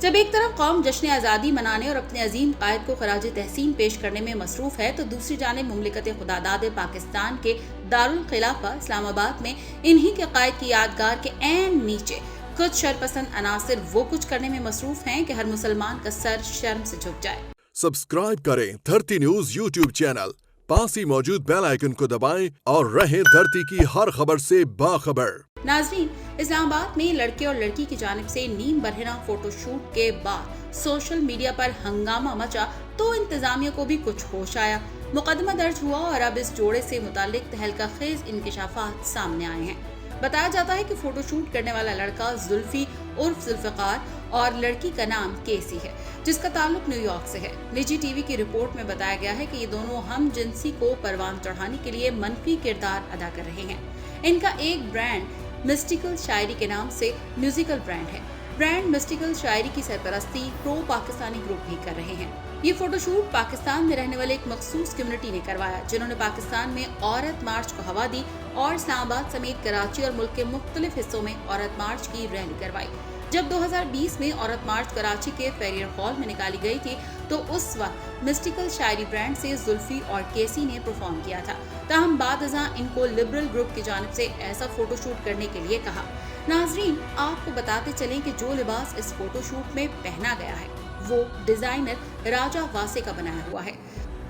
जब एक तरफ कौम जश्न आज़ादी मनाने और अपने अजीम कायद को खराज तहसीन पेश करने में मसरूफ है, तो दूसरी जानिब मुमलिकत खुदादाद पाकिस्तान के दारुल खिलाफा इस्लामाबाद में इन्हीं के कायद की यादगार के ऐन नीचे कुछ शरपसंद अनासिर वो कुछ करने में मसरूफ हैं कि हर मुसलमान का सर शर्म से झुक जाए। सब्सक्राइब करें धरती न्यूज यूट्यूब चैनल, पास ही मौजूद बेल आइकन को दबाएं और रहें धरती की हर खबर से बाखबर। नाजरीन, इस्लामाबाद में लड़के और लड़की की जानिब से नीम बरहना फोटोशूट के बाद सोशल मीडिया पर हंगामा मचा तो इंतजामिया को भी कुछ होश आया। मुकदमा दर्ज हुआ और अब इस जोड़े से मुतालिक तहलका खेज इंकशाफात सामने आए हैं। बताया जाता है कि फोटोशूट करने वाला लड़का जुल्फी उर्फ जुल्फकार और लड़की का नाम केसी है, जिसका ताल्लुक न्यूयॉर्क से है। निजी टीवी की रिपोर्ट में बताया गया है कि ये दोनों हम जिनसी को परवान चढ़ाने के लिए मनफी किरदार अदा कर रहे हैं। इनका एक ब्रांड मिस्टिकल शायरी के नाम से म्यूजिकल ब्रांड है। ब्रांड मिस्टिकल शायरी की सरपरस्ती प्रो पाकिस्तानी ग्रुप भी कर रहे हैं। ये फोटोशूट पाकिस्तान में रहने वाले एक मखसूस कम्युनिटी ने करवाया, जिन्होंने पाकिस्तान में औरत मार्च को हवा दी और इस्लामाबाद समेत कराची और मुल्क के मुख्तलिफ हिस्सों में औरत मार्च की रैली करवाई। जब 2020 में औरत मार्च कराची के फेरियर हॉल में निकाली गई थी, तो उस वक्त मिस्टिकल शायरी ब्रांड से जुल्फी और केसी ने परफॉर्म किया था। ताहम बादअज़ां इनको लिबरल ग्रुप की जानिब से ऐसा फोटोशूट करने के लिए कहा। नाजरीन, आपको बताते चलें कि जो लिबास इस फोटोशूट में पहना गया है वो डिजाइनर राजा वासे का बनाया हुआ है।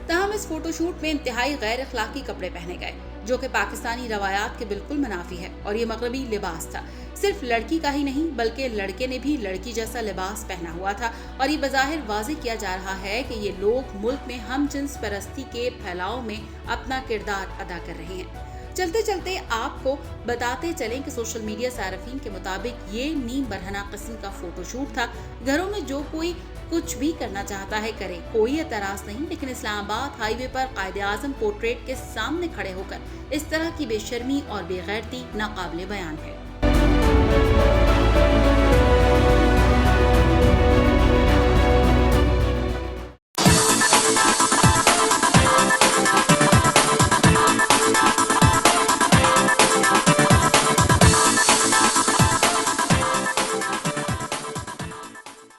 ताहम इस फोटोशूट में इंतहाई गैर अखलाकी कपड़े पहने गए, जो कि पाकिस्तानी रवायात के बिल्कुल मुनाफी है, और ये मगरबी लिबास था। सिर्फ लड़की का ही नहीं बल्कि लड़के ने भी लड़की जैसा लिबास पहना हुआ था, और ये बज़ाहिर वाज़ेह किया जा रहा है कि ये लोग मुल्क में हम जिन्स परस्ती के फैलाव में अपना किरदार अदा कर रहे हैं। चलते चलते आपको बताते चलें कि सोशल मीडिया सारफीन के मुताबिक ये नीम बरहना किस्म का फोटोशूट था। घरों में जो कोई कुछ भी करना चाहता है करे, कोई एतराज नहीं, लेकिन इस्लामाबाद हाईवे पर कायदे आज़म पोर्ट्रेट के सामने खड़े होकर इस तरह की बेशर्मी और बेगैरती नाकाबिले बयान है।